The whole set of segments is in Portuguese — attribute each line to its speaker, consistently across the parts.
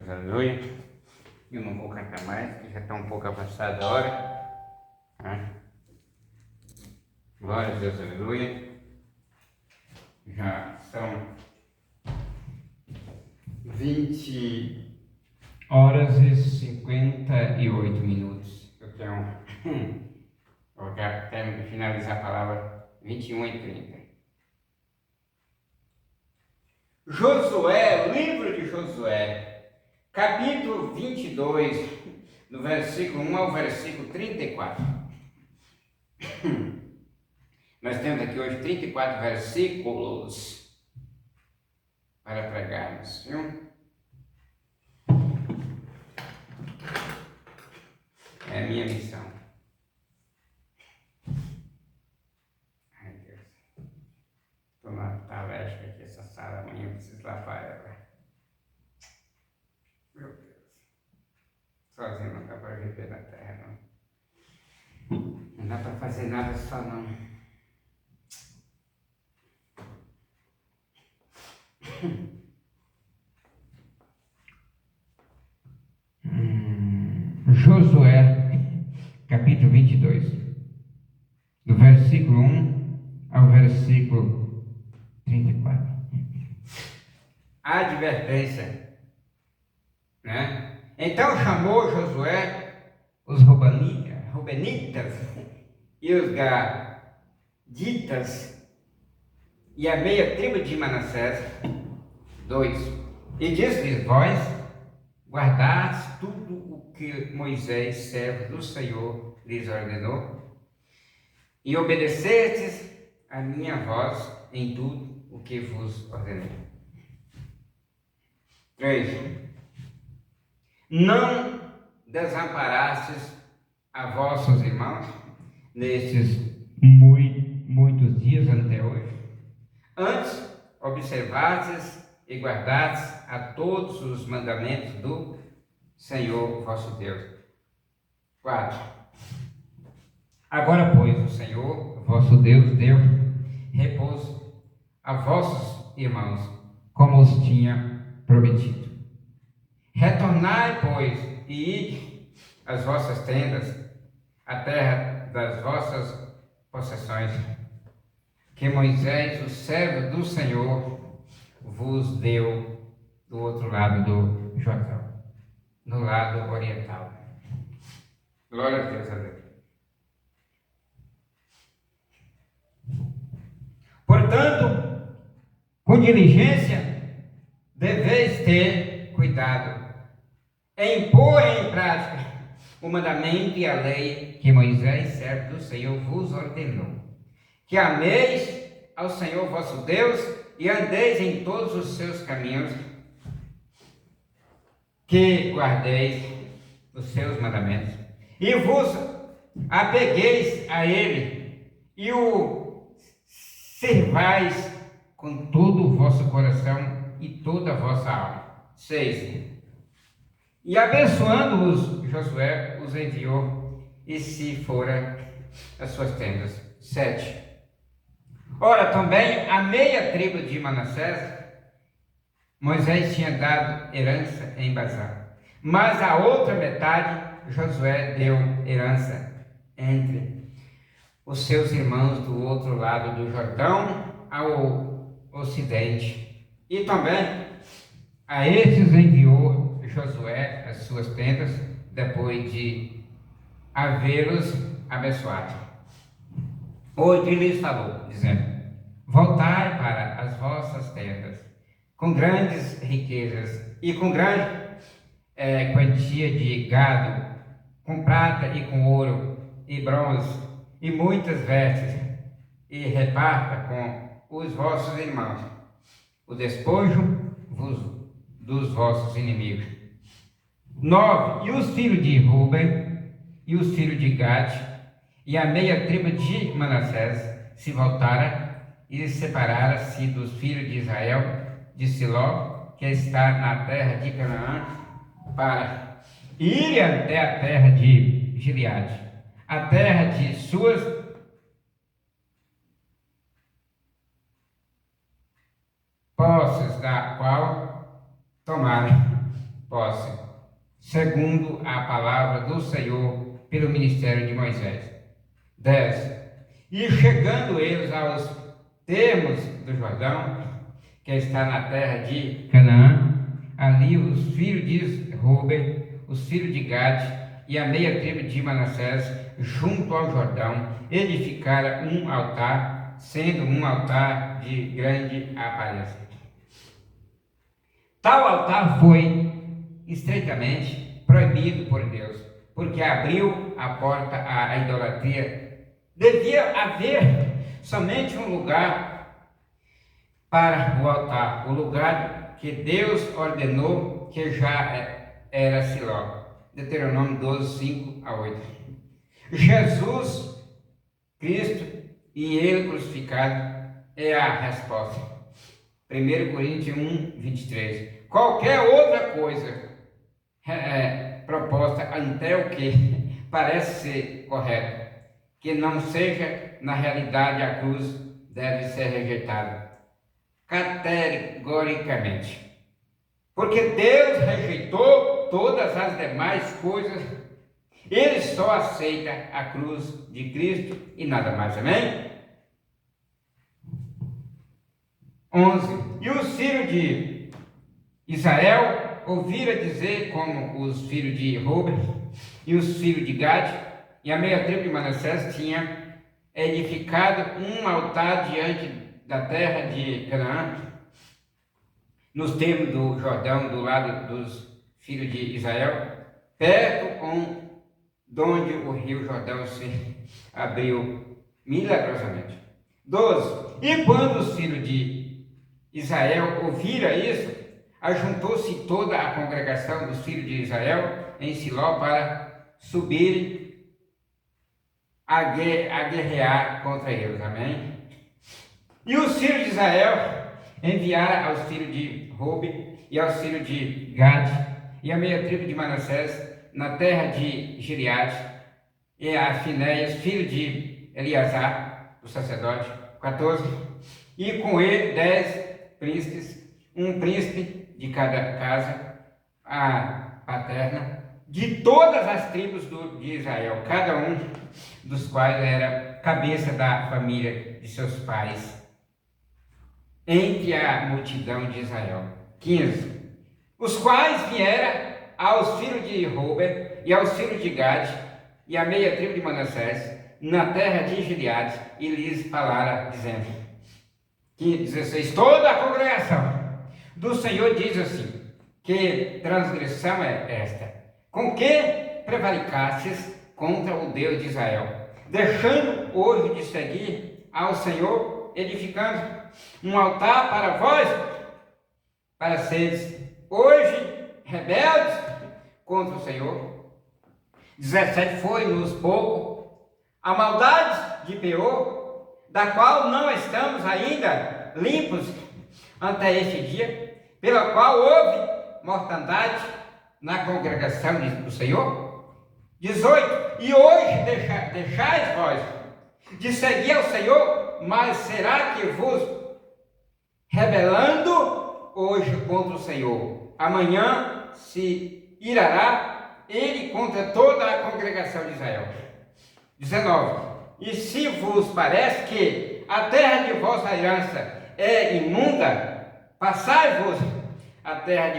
Speaker 1: Aleluia. Eu não vou cantar mais, porque já está um pouco avançada a hora. Glória a Deus, aleluia. Já são 20 horas e 58 minutos. Eu tenho. Vou até finalizar a palavra 21:30. Josué, livro de Josué, capítulo 22, do versículo 1 ao versículo 34. Nós temos aqui hoje 34 versículos para pregarmos, viu? É a minha missão. Ai, Deus. Estou na talética aqui, essa sala, amanhã eu preciso lavar ela. Meu Deus. Sozinho não dá para viver na terra, não. Não dá para fazer nada só, não. Josué, capítulo 22, do versículo 1 ao versículo 34. A advertência, né? Então chamou Josué os Rubenitas e os Gaditas e a meia tribo de Manassés. 2. E disse-lhes: vós guardaste tudo o que Moisés, servo do Senhor, lhes ordenou, e obedecestes a minha voz em tudo o que vos ordenei. 3. Não desamparastes a vossos irmãos nestes muitos dias até hoje. Antes, observastes e guardastes a todos os mandamentos do Senhor vosso Deus. 4. Agora, pois, o Senhor vosso Deus deu repouso a vossos irmãos, como os tinha prometido. Retornai, pois, e ide às vossas tendas, à terra das vossas possessões, que Moisés, o servo do Senhor, vos deu do outro lado do Jordão, no lado oriental. Glória a Deus, aleluia. Portanto, com diligência, deveis ter cuidado em pôr em prática o mandamento e a lei que Moisés, servo do Senhor, vos ordenou. Que ameis ao Senhor vosso Deus e andeis em todos os seus caminhos, que guardeis os seus mandamentos e vos apegueis a ele e o servais com todo o vosso coração e toda a vossa alma. 6. E abençoando-os, Josué os enviou e se fora às suas tendas. 7. Ora, também a meia tribo de Manassés, Moisés tinha dado herança em Bazã, mas a outra metade Josué deu herança entre os seus irmãos do outro lado do Jordão, ao ocidente. E também a estes enviou Josué as suas tendas, depois de havê-los abençoado. Hoje lhes falou, dizendo: voltai para as vossas tendas, com grandes riquezas e com grande quantia de gado, com prata e com ouro e bronze e muitas vestes, e reparta com os vossos irmãos o despojo dos vossos inimigos. 9. E os filhos de Ruben e os filhos de Gade e a meia tribo de Manassés se voltaram e separaram-se dos filhos de Israel de Siló, que está na terra de Canaã, para ir até a terra de Gileade, a terra de suas posses, da qual tomaram. posse, segundo a palavra do Senhor pelo ministério de Moisés. 10. E chegando eles aos termos do Jordão, que está na terra de Canaã, ali os filhos de Rúben, os filhos de Gade e a meia tribo de Manassés, junto ao Jordão, edificaram um altar, sendo um altar de grande aparência. Tal altar foi estreitamente proibido por Deus, porque abriu a porta à idolatria. Devia haver somente um lugar para o altar, o lugar que Deus ordenou, que já era Siló. Deuteronômio 12, 5 a 8. Jesus Cristo e Ele crucificado é a resposta. 1 Coríntios 1, 23. Qualquer outra coisa proposta até o que parece ser correto, que não seja na realidade a cruz, deve ser rejeitada categoricamente. Porque Deus rejeitou todas as demais coisas, Ele só aceita a cruz de Cristo e nada mais, amém? 11. E os filhos de Israel ouviram dizer, como os filhos de Rúben e os filhos de Gade e a meia tribo de Manassés tinham edificado um altar diante da terra de Canaã, nos termos do Jordão, do lado dos filhos de Israel, perto de onde o rio Jordão se abriu milagrosamente. 12. E quando os filhos de Israel ouviram isso, ajuntou-se toda a congregação dos filhos de Israel em Siló para subir a guerrear contra eles. Amém? E os filhos de Israel enviaram aos filhos de Rúben e aos filhos de Gade e a meia tribo de Manassés na terra de Gileade, e a Finéias, filho de Eleazar, o sacerdote. 14. E com ele 10 príncipes, um príncipe de cada casa, a paterna, de todas as tribos de Israel, cada um dos quais era cabeça da família de seus pais, entre a multidão de Israel. 15. Os quais vieram aos filhos de Rúben e aos filhos de Gade e a meia tribo de Manassés na terra de Gileade, e lhes falaram, dizendo: 16. Toda a congregação do Senhor diz assim: que transgressão é esta, com que prevaricastes contra o Deus de Israel, deixando hoje de seguir ao Senhor, edificando um altar para vós, para seres hoje rebeldes contra o Senhor. 17. Foi-nos pouco a maldade de Peor, da qual não estamos ainda limpos até este dia, pela qual houve mortandade na congregação do Senhor. 18. E hoje deixais vós de seguir ao Senhor, mas será que vos rebelando hoje contra o Senhor, amanhã se irará ele contra toda a congregação de Israel. 19. E se vos parece que a terra de vossa herança é imunda, passai-vos a terra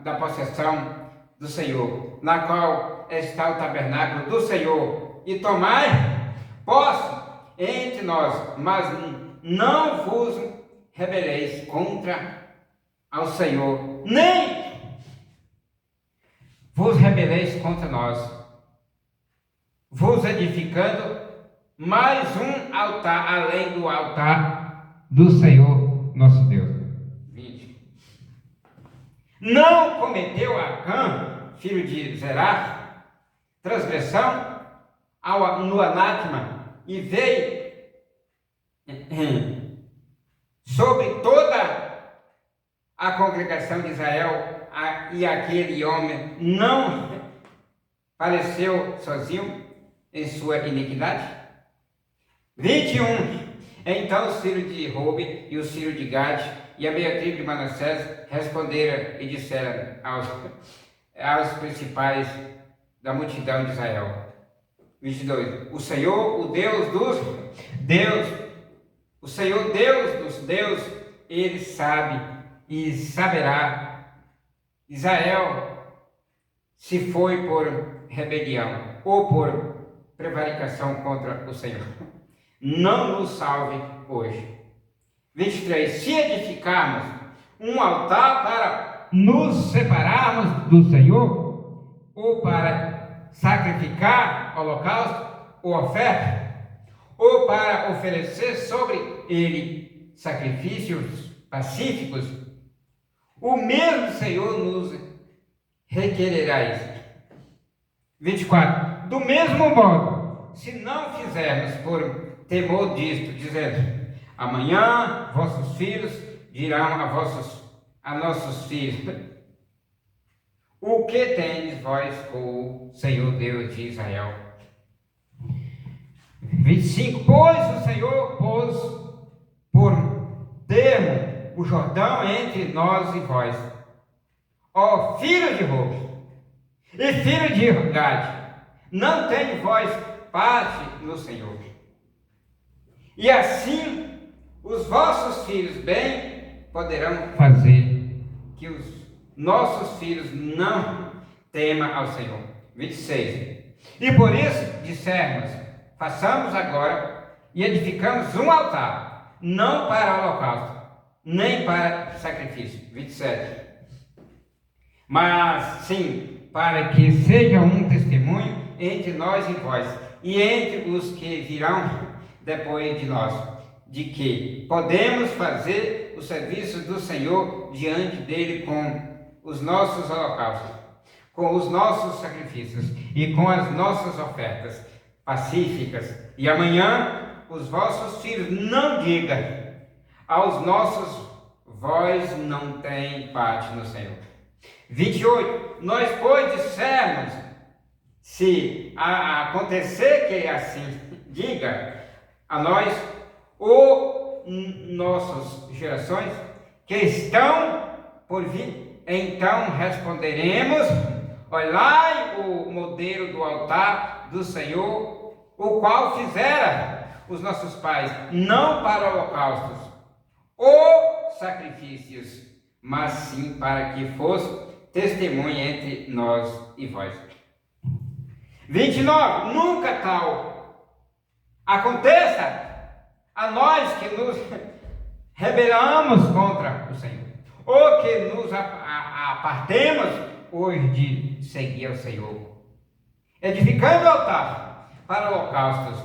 Speaker 1: da possessão do Senhor, na qual está o tabernáculo do Senhor, e tomai posse entre nós, mas não vos rebeleis contra ao Senhor, nem vos rebeleis contra nós, vos edificando mais um altar além do altar do Senhor nosso Deus. 20. Não cometeu Acã, filho de Zerá, transgressão no anátema, e veio sobre toda a congregação de Israel, e aquele homem não pareceu sozinho em sua iniquidade. 21. Então os filhos de Rúben e os filhos de Gade e a meia tribo de Manassés responderam e disseram aos principais da multidão de Israel. 22. O Senhor, o Deus dos deuses, ele sabe e saberá. Israel, se foi por rebelião ou por prevaricação contra o Senhor, não nos salve hoje. 23. Se edificarmos um altar para nos separarmos do Senhor, ou para sacrificar holocausto ou oferta, ou para oferecer sobre ele sacrifícios pacíficos, o mesmo Senhor nos requererá isso. 24. Do mesmo modo, se não fizermos por temor disto, dizendo: amanhã vossos filhos dirão a nossos filhos: o que tendes vós com o Senhor Deus de Israel? 25. Pois o Senhor pôs por termo o Jordão entre nós e vós, ó filho de Ruben e filho de Gade, não tendes vós parte no Senhor. E assim os vossos filhos bem poderão fazer que os nossos filhos não temam ao Senhor. 26. E por isso dissermos: façamos agora e edificamos um altar, não para holocausto, nem para sacrifício. 27. Mas sim, para que seja um testemunho entre nós e vós, e entre os que virão depois de nós, de que podemos fazer o serviço do Senhor diante dele com os nossos holocaustos, com os nossos sacrifícios e com as nossas ofertas pacíficas. E amanhã os vossos filhos não digam aos nossos: vós não tem parte no Senhor. 28. Nós, pois, dissermos: se acontecer que assim diga a nós ou nossas gerações que estão por vir, então responderemos: olhai o modelo do altar do Senhor, o qual fizera os nossos pais, não para holocaustos ou sacrifícios, mas sim para que fosse testemunha entre nós e vós. 29. Nunca tal aconteça a nós que nos rebelamos contra o Senhor, ou que nos apartemos hoje de seguir ao Senhor, edificando altar para holocaustos,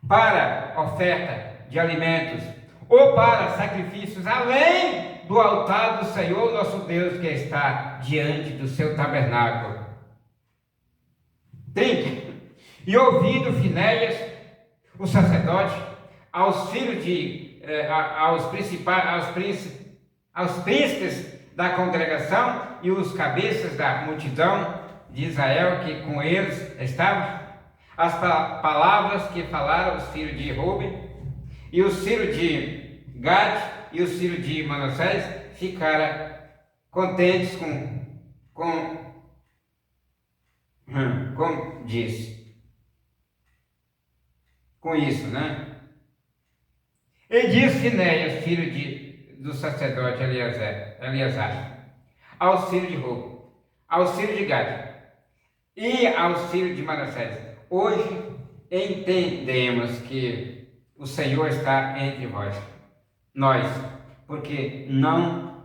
Speaker 1: para oferta de alimentos, ou para sacrifícios, além do altar do Senhor nosso Deus, que está diante do seu tabernáculo. 30. E ouvindo Finéias, o sacerdote, aos filhos aos príncipes da congregação e os cabeças da multidão de Israel que com eles estavam, as palavras que falaram os filhos de Ruben e os filhos de Gade e os filhos de Manassés, ficaram contentes como disse, com isso, né? E disse Finéias, filho do sacerdote Eleazar, aos filhos de Ruben, aos filhos de Gade e aos filhos de Manassés: hoje entendemos que o Senhor está entre nós, porque não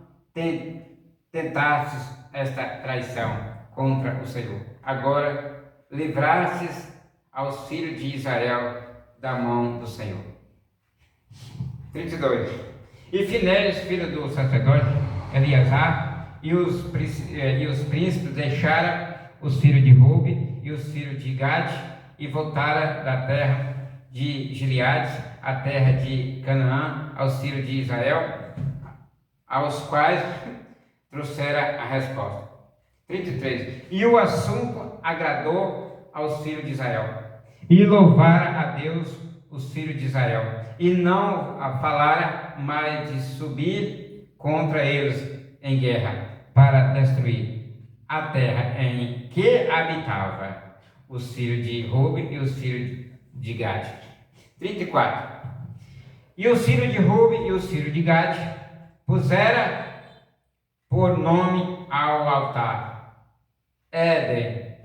Speaker 1: tentastes esta traição contra o Senhor. Agora livrastes aos filhos de Israel da mão do Senhor. 32. E Finéias, filho do sacerdote Eleazar, e os príncipes deixaram os filhos de Ruben e os filhos de Gade e voltaram da terra de Gileade, a terra de Canaã, aos filhos de Israel, aos quais trouxeram a resposta. 33. E o assunto agradou aos filhos de Israel, e louvaram a Deus os filhos de Israel, e não falaram mais de subir contra eles em guerra, para destruir a terra em que habitava os filhos de Ruben e os filhos de Gade. 34. E os filhos de Ruben e os filhos de Gade puseram por nome ao altar Éden,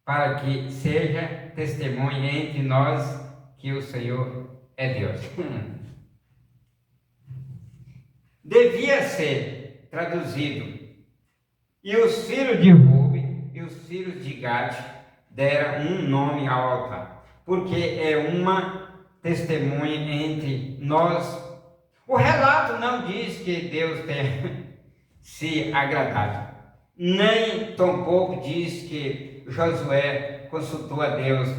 Speaker 1: para que seja testemunha entre nós que o Senhor é Deus. Devia ser traduzido: e os filhos de Ruben e os filhos de Gade deram um nome ao altar, porque é uma testemunha entre nós. O relato não diz que Deus tenha se agradado, nem tampouco diz que Josué consultou a Deus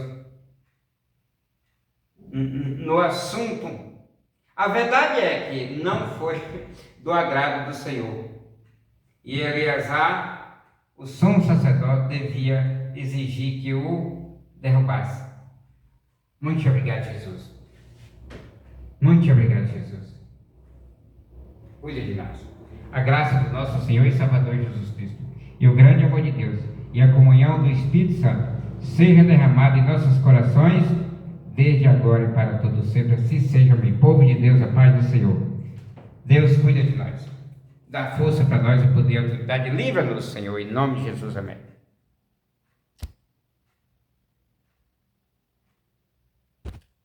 Speaker 1: no assunto. A verdade é que não foi do agrado do Senhor, e Eleazar, o sumo sacerdote, devia exigir que o derrubasse. Muito obrigado, Jesus. Muito obrigado, Jesus. Cuide de nós. A graça do nosso Senhor e Salvador Jesus Cristo, e o grande amor de Deus, e a comunhão do Espírito Santo, seja derramada em nossos corações, desde agora e para todo sempre. Assim seja, meu povo de Deus, a paz do Senhor. Deus cuida de nós. Dá força para nós e poder e autoridade. Livra-nos, Senhor, em nome de Jesus. Amém.